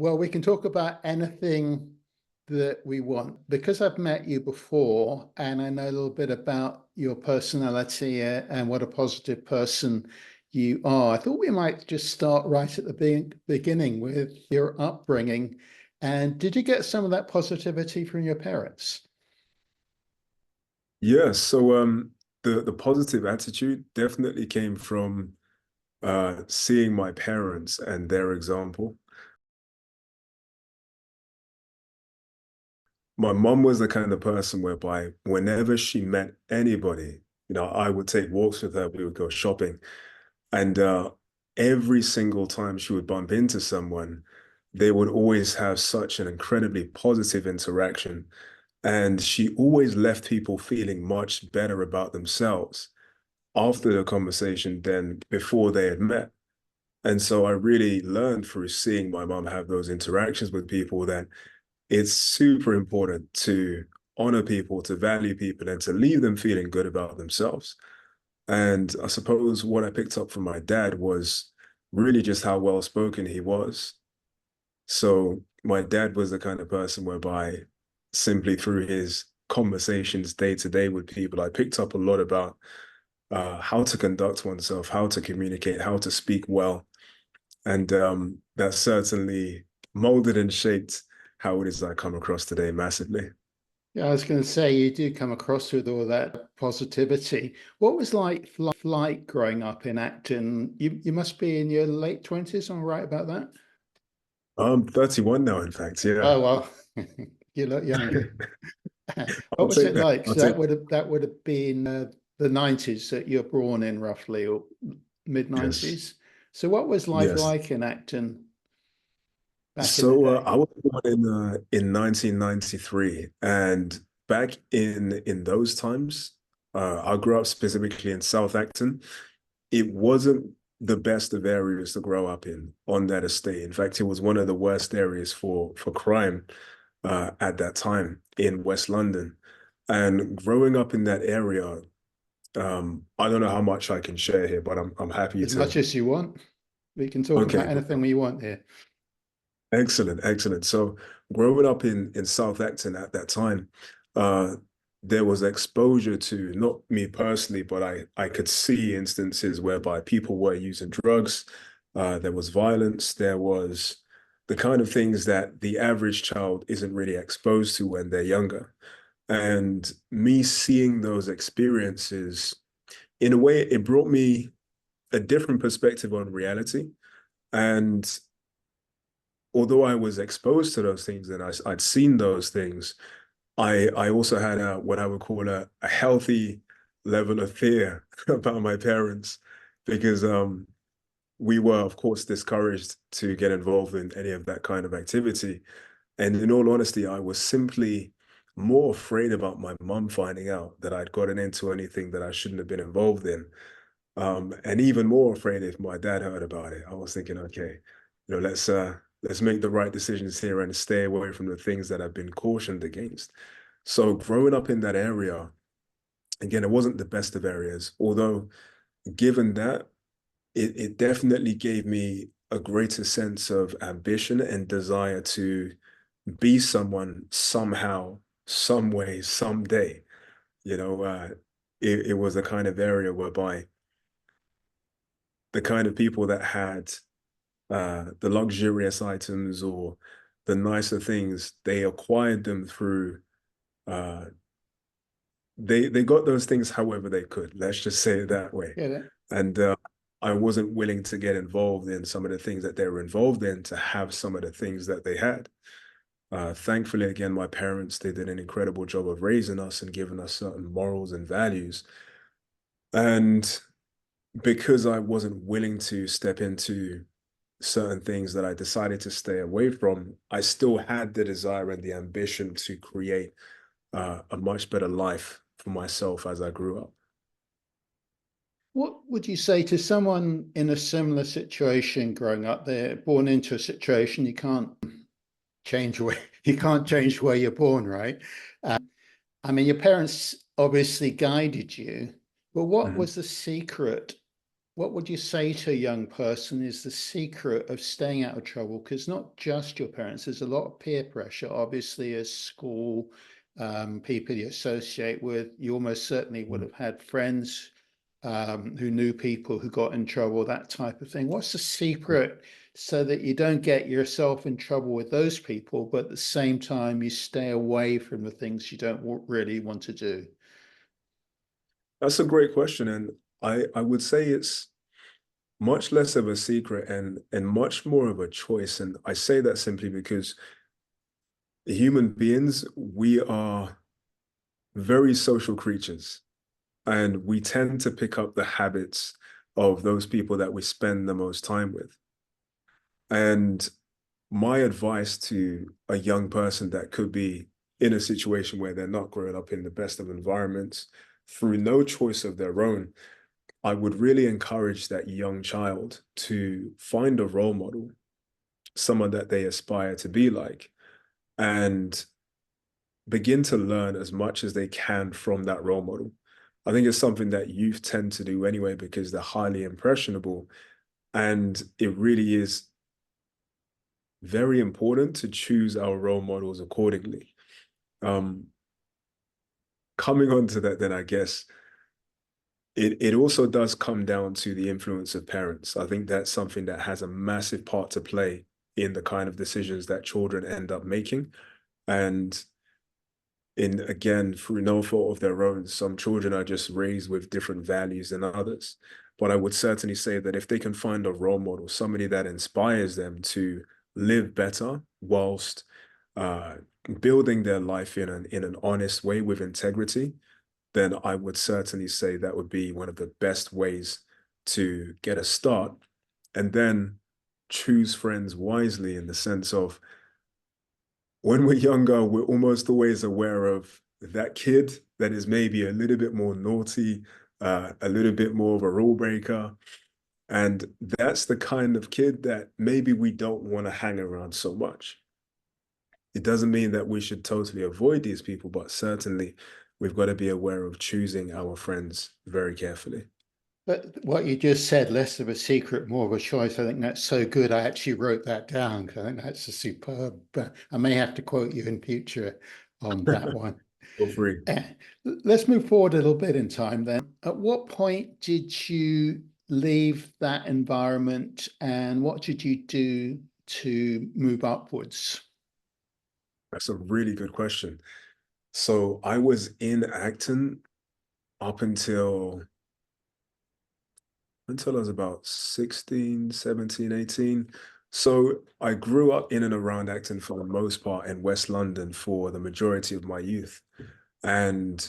Well, we can talk about anything that we want. Because I've met you before and I know a little bit about your personality and what a positive person you are, I thought we might just start right at the beginning with your upbringing. And did you get some of that positivity from your parents? Yeah, so the positive attitude definitely came from seeing my parents and their example. My mom was the kind of person whereby whenever she met anybody, I would take walks with her, we would go shopping, and every single time she would bump into someone, they would always have such an incredibly positive interaction. And she always left people feeling much better about themselves after the conversation than before they had met. And so I really learned through seeing my mom have those interactions with people that it's super important to honor people, to value people, and to leave them feeling good about themselves. And I suppose what I picked up from my dad was really just how well spoken he was. So my dad was the kind of person whereby simply through his conversations day to day with people, I picked up a lot about how to conduct oneself, how to communicate, how to speak well. And that certainly molded and shaped how it is I come across today massively. Yeah, I was going to say you do come across with all that positivity. What was like growing up in Acton? You must be in your late 20s, am I right about that? I'm 31 now, in fact. Yeah. Oh well, you look younger. I'll What was take it that. like? I'll So take that would have been the 90s that you're born in, roughly, or mid yes. 90s. So what was life Yes. like in Acton back in the So day? I was born in 1993, and back in those times, I grew up specifically in South Acton. It wasn't the best of areas to grow up in on that estate. In fact, it was one of the worst areas for crime at that time in West London. And growing up in that area, I don't know how much I can share here, but I'm happy As much to. as you want. We can talk Okay, about anything we want here. excellent, excellent. So growing up in South Acton at that time, uh, there was exposure to not me personally, but I could see instances whereby people were using drugs. There was violence. There was the kind of things that the average child isn't really exposed to when they're younger. And me seeing those experiences, in a way, it brought me a different perspective on reality. And although I was exposed to those things and I'd seen those things, I also had what I would call a healthy level of fear about my parents because we were, of course, discouraged to get involved in any of that kind of activity. And in all honesty, I was simply more afraid about my mum finding out that I'd gotten into anything that I shouldn't have been involved in. And even more afraid if my dad heard about it. I was thinking, okay, let's make the right decisions here and stay away from the things that I've been cautioned against. So growing up in that area, again, it wasn't the best of areas, although given that, it definitely gave me a greater sense of ambition and desire to be someone somehow, some way, someday. You know, it was a kind of area whereby the kind of people that had the luxurious items or the nicer things, they acquired them through uh, they got those things however they could. Let's just say it that way. Get it? And I wasn't willing to get involved in some of the things that they were involved in to have some of the things that they had. Thankfully, again, my parents, they did an incredible job of raising us and giving us certain morals and values. And because I wasn't willing to step into certain things that I decided to stay away from, I still had the desire and the ambition to create a much better life for myself as I grew up. What would you say to someone in a similar situation growing up there, born into a situation you can't change where you can't change where you're born, right? I mean, your parents obviously guided you, but what Mhm. was the secret what would you say to a young person is the secret of staying out of trouble? Because not just your parents, there's a lot of peer pressure, obviously, as school, people you associate with. You almost certainly would have had friends who knew people who got in trouble, that type of thing. What's the secret so that you don't get yourself in trouble with those people, but at the same time, you stay away from the things you don't really want to do? That's a great question, and I would say it's much less of a secret and much more of a choice. And I say that simply because human beings, we are very social creatures, and we tend to pick up the habits of those people that we spend the most time with. And my advice to a young person that could be in a situation where they're not growing up in the best of environments through no choice of their own, I would really encourage that young child to find a role model, someone that they aspire to be like, and begin to learn as much as they can from that role model. I think it's something that youth tend to do anyway because they're highly impressionable. And it really is very important to choose our role models accordingly. Um, Coming on to that, then I guess it also does come down to the influence of parents. I think that's something that has a massive part to play in the kind of decisions that children end up making. And in again, through no fault of their own, some children are just raised with different values than others. But I would certainly say that if they can find a role model, somebody that inspires them to live better whilst uh, building their life in an honest way with integrity, then I would certainly say that would be one of the best ways to get a start. And then choose friends wisely in the sense of when we're younger, we're almost always aware of that kid that is maybe a little bit more naughty, a little bit more of a rule breaker. And that's the kind of kid that maybe we don't want to hang around so much. It doesn't mean that we should totally avoid these people, but certainly we've got to be aware of choosing our friends very carefully. But what you just said, less of a secret, more of a choice, I think that's so good. I actually wrote that down because I think that's a superb. I may have to quote you in future on that one. Feel free. Eh, Let's move forward a little bit in time then. At what point did you leave that environment and what did you do to move upwards? That's a really good question. So I was in Acton up until I was about 16, 17, 18. So I grew up in and around Acton for the most part in West London for the majority of my youth. And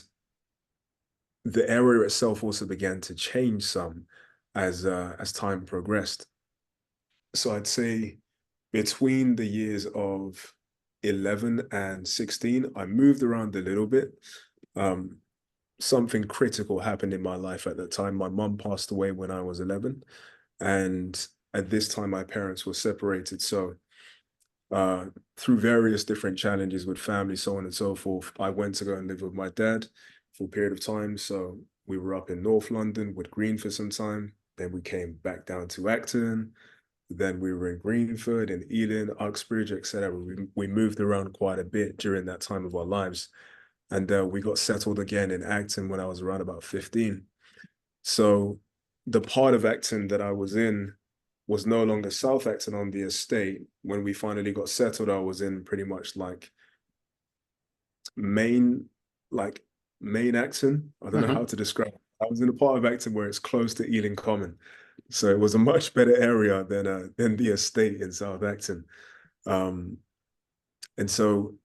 the area itself also began to change some as time progressed. So I'd say between the years of 11 and 16, I moved around a little bit. Um, Something critical happened in my life at that time. My mum passed away when I was 11, and at this time, my parents were separated. So, uh, through various different challenges with family, so on and so forth, I went to go and live with my dad for a period of time. So, we were up in North London with Green for some time. Then we came back down to Acton. Then we were in Greenford and Ealing, Uxbridge, etc. We moved around quite a bit during that time of our lives. And we got settled again in Acton when I was around about 15. So the part of Acton that I was in was no longer South Acton on the estate. When we finally got settled, I was in pretty much main, like main Acton. I don't know how Uh-huh. to describe it. I was in a part of Acton where it's close to Ealing Common. So it was a much better area than the estate in South Acton. Um, and so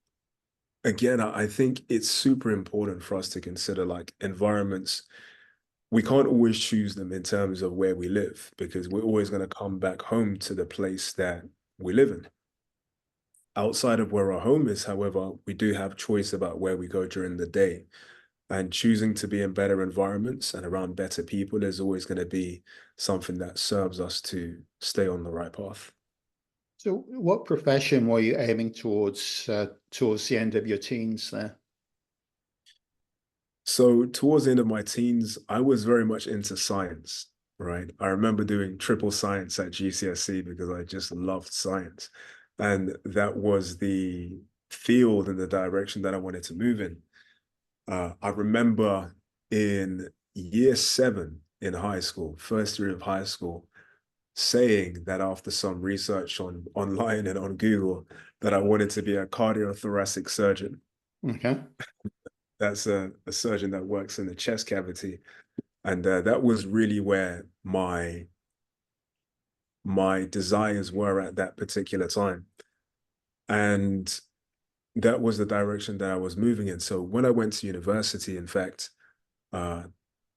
again, I think it's super important for us to consider like environments. We can't always choose them in terms of where we live because we're always going to come back home to the place that we live in. Outside of where our home is, however, we do have choice about where we go during the day. And choosing to be in better environments and around better people is always going to be something that serves us to stay on the right path. So what profession were you aiming towards the end of your teens there? So towards the end of my teens, I was very much into science. right? I remember doing triple science at GCSE because I just loved science. And that was the field and the direction that I wanted to move in. I remember in year 7 in high school, first year of high school, saying that after some research on online and on Google, that I wanted to be a cardiothoracic surgeon. Okay. That's a surgeon that works in the chest cavity. And that was really where my desires were at that particular time. And that was the direction that I was moving in. So when I went to university, in fact, uh,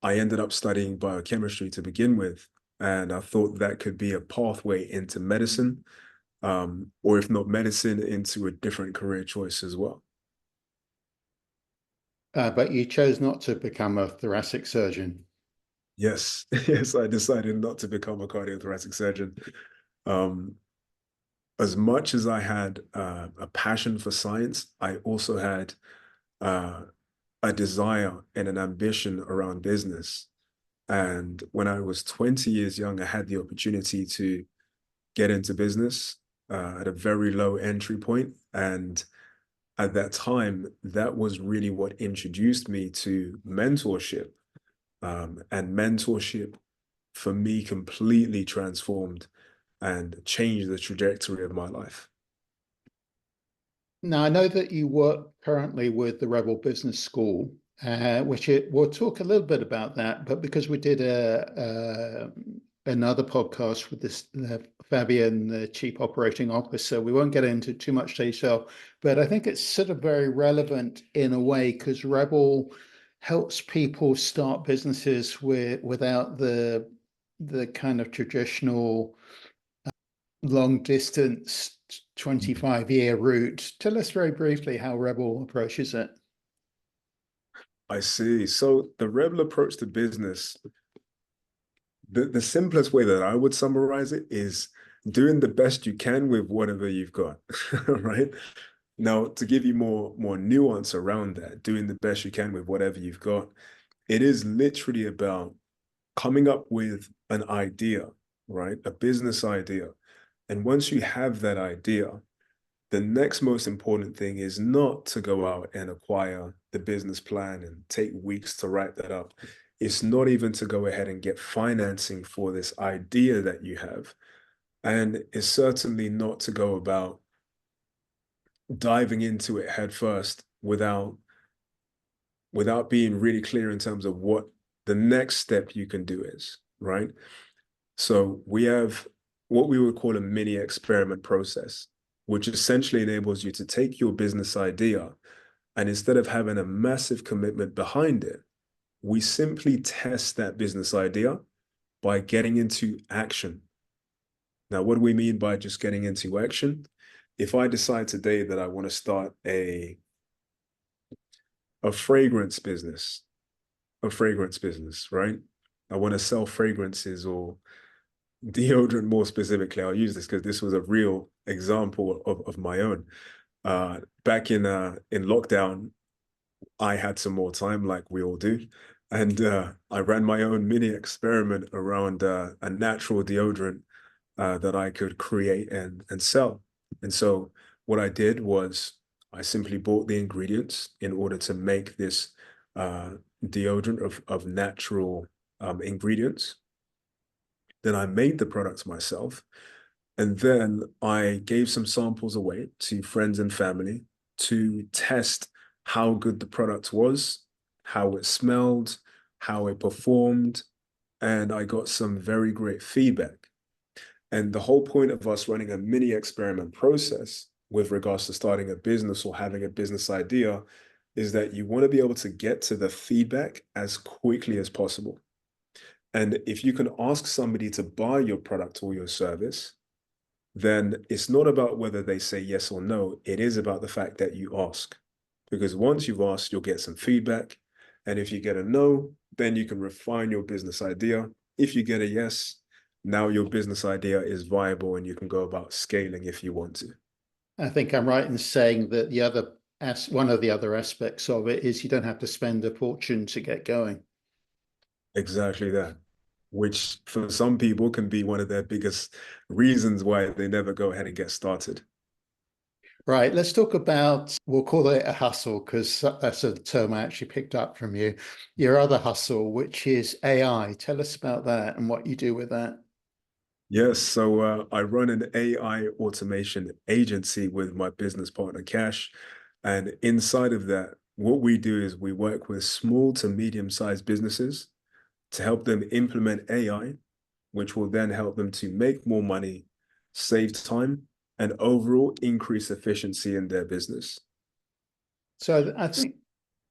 I ended up studying biochemistry to begin with. And I thought that could be a pathway into medicine, or if not medicine, into a different career choice as well. But you chose not to become a thoracic surgeon. Yes, yes, I decided not to become a cardiothoracic surgeon. Um, as much as I had a passion for science, I also had uh, a desire and an ambition around business. And when I was 20 years young, I had the opportunity to get into business at a very low entry point. And at that time, that was really what introduced me to mentorship. And mentorship for me completely transformed and changed the trajectory of my life. Now, I know that you work currently with the Rebel Business School, we'll talk a little bit about that, but because we did another podcast with this Fabian, the Chief Operating Officer, we won't get into too much detail, but I think it's sort of very relevant in a way because Rebel helps people start businesses without the kind of traditional long distance 25-year route. Tell us very briefly how Rebel approaches it. I see. So the rebel approach to business, the simplest way that I would summarize it is doing the best you can with whatever you've got, right? Now, to give you more nuance around that, doing the best you can with whatever you've got, it is literally about coming up with an idea, right? A business idea. And once you have that idea, the next most important thing is not to go out and acquire the business plan and take weeks to write that up. It's not even to go ahead and get financing for this idea that you have. And it's certainly not to go about diving into it head first without being really clear in terms of what the next step you can do is, right? So we have what we would call a mini experiment process, which essentially enables you to take your business idea and instead of having a massive commitment behind it, we simply test that business idea by getting into action. Now, what do we mean by just getting into action? If I decide today that I want to start a fragrance business, right? I want to sell fragrances or deodorant more specifically. I'll use this because this was a real example of my own. Back in lockdown, I had some more time, like we all do, and I ran my own mini experiment around a natural deodorant that I could create and sell. And so what I did was I simply bought the ingredients in order to make this deodorant of natural ingredients. Then I made the products myself. And then I gave some samples away to friends and family to test how good the product was, how it smelled, how it performed. And I got some very great feedback. And the whole point of us running a mini experiment process with regards to starting a business or having a business idea is that you want to be able to get to the feedback as quickly as possible. And if you can ask somebody to buy your product or your service, then it's not about whether they say yes or no. It is about the fact that you ask. Because once you've asked, you'll get some feedback. And if you get a no, then you can refine your business idea. If you get a yes, now your business idea is viable and you can go about scaling if you want to. I think I'm right in saying that one of the other aspects of it is you don't have to spend a fortune to get going. Exactly that. which for some people can be one of their biggest reasons why they never go ahead and get started. Right. Let's talk about, we'll call it a hustle because that's a term I actually picked up from you. Your other hustle, which is AI. Tell us about that and what you do with that. Yes, so I run an AI automation agency with my business partner, Cash. And inside of that, what we do is we work with small to medium-sized businesses to help them implement AI, which will then help them to make more money, save time, and overall increase efficiency in their business. So I think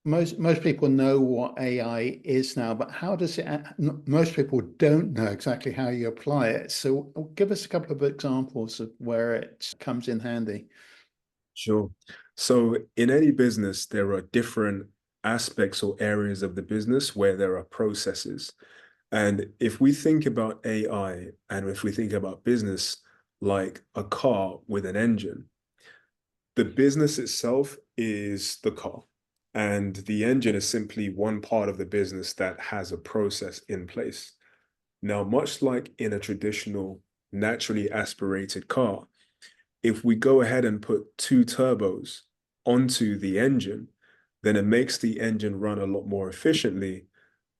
most people know what AI is now, but how does it, most people don't know exactly how you apply it. So give us a couple of examples of where it comes in handy. Sure. So in any business, there are different aspects or areas of the business where there are processes. And if we think about AI and if we think about business like a car with an engine, the business itself is the car. And the engine is simply one part of the business that has a process in place. Now, much like in a traditional naturally aspirated car, if we go ahead and put two turbos onto the engine, then it makes the engine run a lot more efficiently.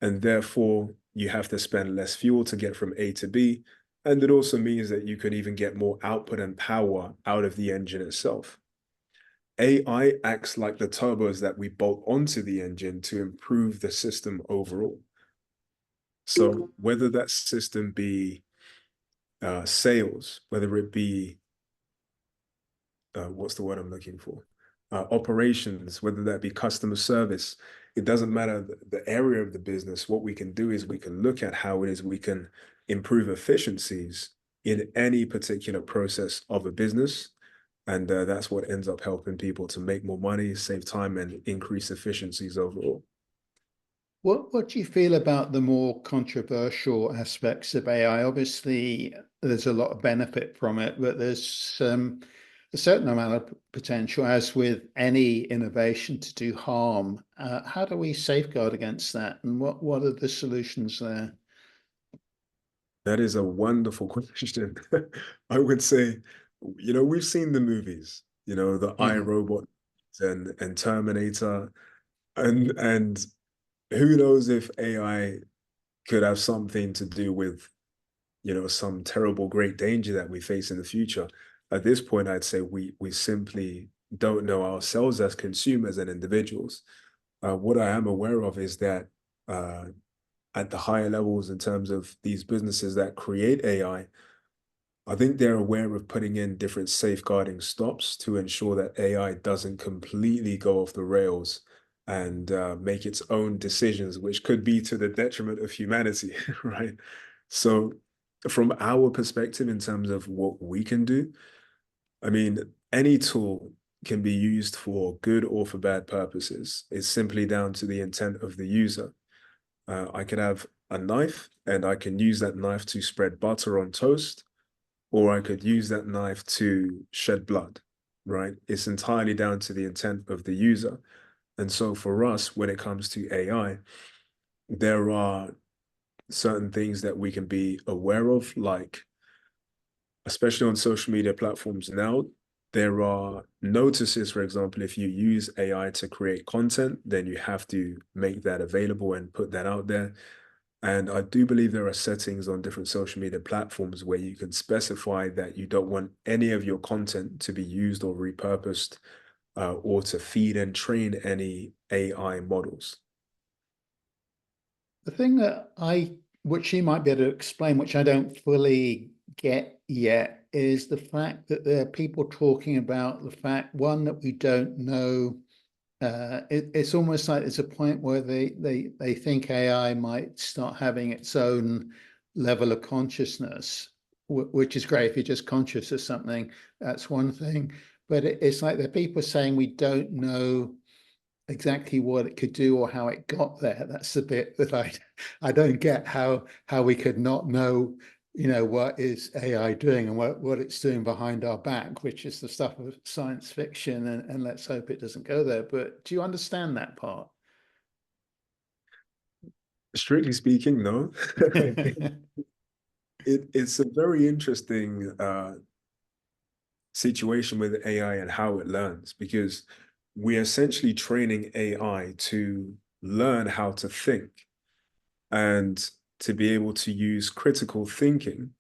And therefore, you have to spend less fuel to get from A to B. And it also means that you could even get more output and power out of the engine itself. AI acts like the turbos that we bolt onto the engine to improve the system overall. So whether that system be sales, whether it be what's the word I'm looking for? Operations, whether that be customer service, it doesn't matter the area of the business. What we can do is we can look at how it is we can improve efficiencies in any particular process of a business. And that's what ends up helping people to make more money, save time, and increase efficiencies overall. What do you feel about the more controversial aspects of AI? Obviously, there's a lot of benefit from it, but there's a certain amount of potential, as with any innovation, to do harm. How do we safeguard against that, and what are the solutions there? That is a wonderful question. I would say, we've seen the movies, the Mhm. iRobot and Terminator, and who knows if AI could have something to do with, some terrible great danger that we face in the future. At this point, I'd say we simply don't know ourselves as consumers and individuals. What I am aware of is that uh, at the higher levels in terms of these businesses that create I think they're aware of putting in different safeguarding stops to ensure that AI doesn't completely go off the rails and make its own decisions, which could be to the detriment of humanity, right? So, from our perspective, in terms of what we can do, I mean, any tool can be used for good or for bad purposes. It's simply down to the intent of the user. I could have a knife and I can use that knife to spread butter on toast, or I could use that knife to shed blood, right? It's entirely down to the intent of the user. And so for us, when it comes to AI, there are certain things that we can be aware of, like, especially on social media platforms now, there are notices, for example, if you use AI to create content, then you have to make that available and put that out there. And I do believe there are settings on different social media platforms where you can specify that you don't want any of your content to be used or repurposed or to feed and train any AI models. The thing that which you might be able to explain, which I don't fully get yet, is the fact that there are people talking about the fact, one, that we don't know. It's almost like there's a point where they think AI might start having its own level of consciousness, which is great if you're just conscious of something. That's one thing, but it's like there are people saying we don't know exactly what it could do or how it got there. That's the bit that I don't get, how we could not know, what is AI doing and what it's doing behind our back, which is the stuff of science fiction, and let's hope it doesn't go there. But do you understand that part? Strictly speaking, no. It's a very interesting situation with AI and how it learns, because we're essentially training AI to learn how to think and to be able to use critical thinking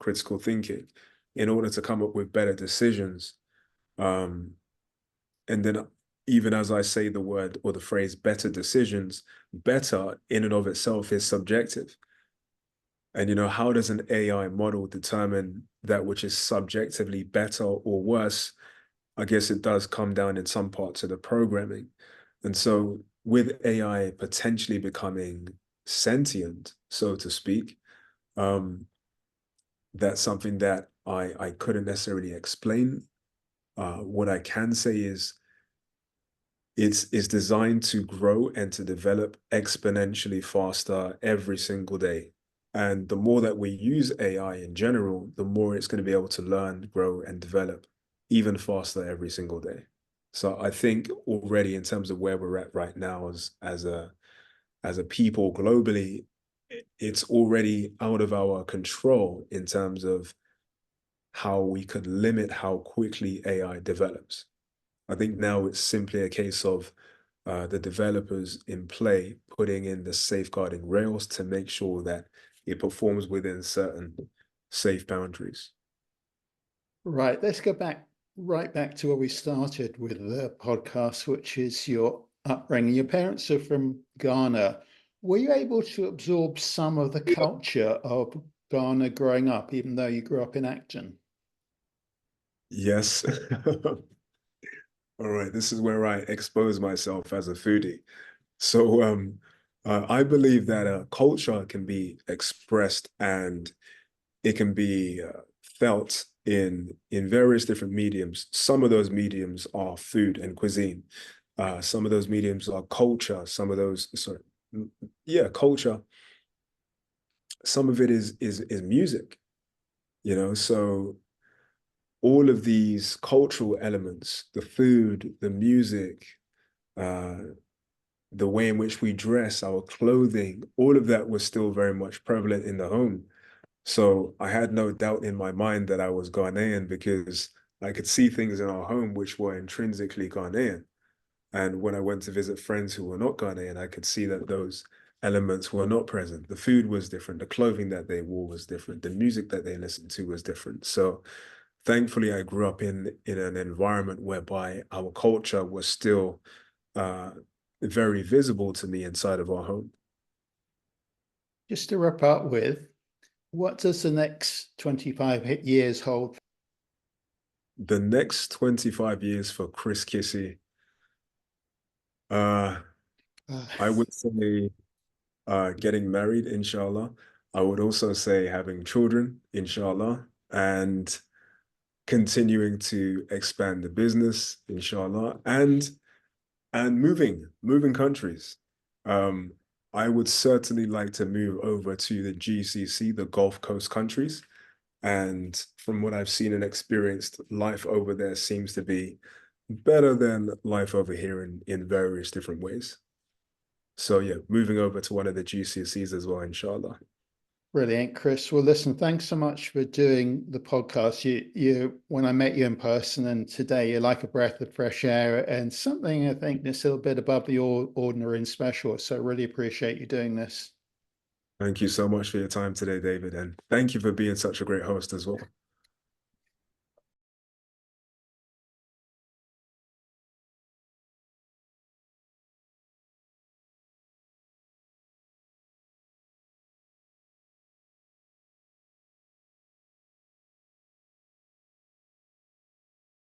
in order to come up with better decisions. Um, and then even as I say the word or the phrase better decisions, better in and of itself is subjective. And, how does an AI model determine that which is subjectively better or worse? I guess it does come down in some parts of the programming. And so with AI potentially becoming sentient, so to speak, that's something that I couldn't necessarily explain. What I can say is it's designed to grow and to develop exponentially faster every single day. And the more that we use AI in general, the more it's going to be able to learn, grow, and develop even faster every single day. So I think already in terms of where we're at right now as a people globally, it's already out of our control in terms of how we could limit how quickly AI develops. I think now it's simply a case of the developers in play putting in the safeguarding rails to make sure that it performs within certain safe boundaries. Right. Let's go right back to where we started with the podcast, which is your upbringing. Your parents are from Ghana. Were you able to absorb some of the culture of Ghana growing up, even though you grew up in Acton? Yes. All right, this is where I expose myself as a foodie. So I believe that culture can be expressed and it can be felt in various different mediums. Some of those mediums are food and cuisine. Some of those mediums are culture. Some of those, sorry, yeah, culture. Some of it is music. So all of these cultural elements, the food, the music, uh, the way in which we dress, our clothing, all of that was still very much prevalent in the home. So I had no doubt in my mind that I was Ghanaian because I could see things in our home which were intrinsically Ghanaian. And when I went to visit friends who were not Ghanaian, I could see that those elements were not present. The food was different. The clothing that they wore was different. The music that they listened to was different. So thankfully, I grew up in an environment whereby our culture was still uh, very visible to me inside of our home. Just to wrap up with, what does the next 25 years hold? The next 25 years for Chris Kissi, uh, I would say getting married, inshallah. I would also say having children, inshallah, and continuing to expand the business, inshallah, and moving countries. Um, I would certainly like to move over to the GCC, the Gulf Coast countries. And from what I've seen and experienced, life over there seems to be better than life over here in various different ways. So yeah, moving over to one of the GCCs as well, inshallah. Brilliant, Chris. Well, listen, thanks so much for doing the podcast. When I met you in person and today, you're like a breath of fresh air and something I think that's a little bit above the ordinary and special. So I really appreciate you doing this. Thank you so much for your time today, David, and thank you for being such a great host as well.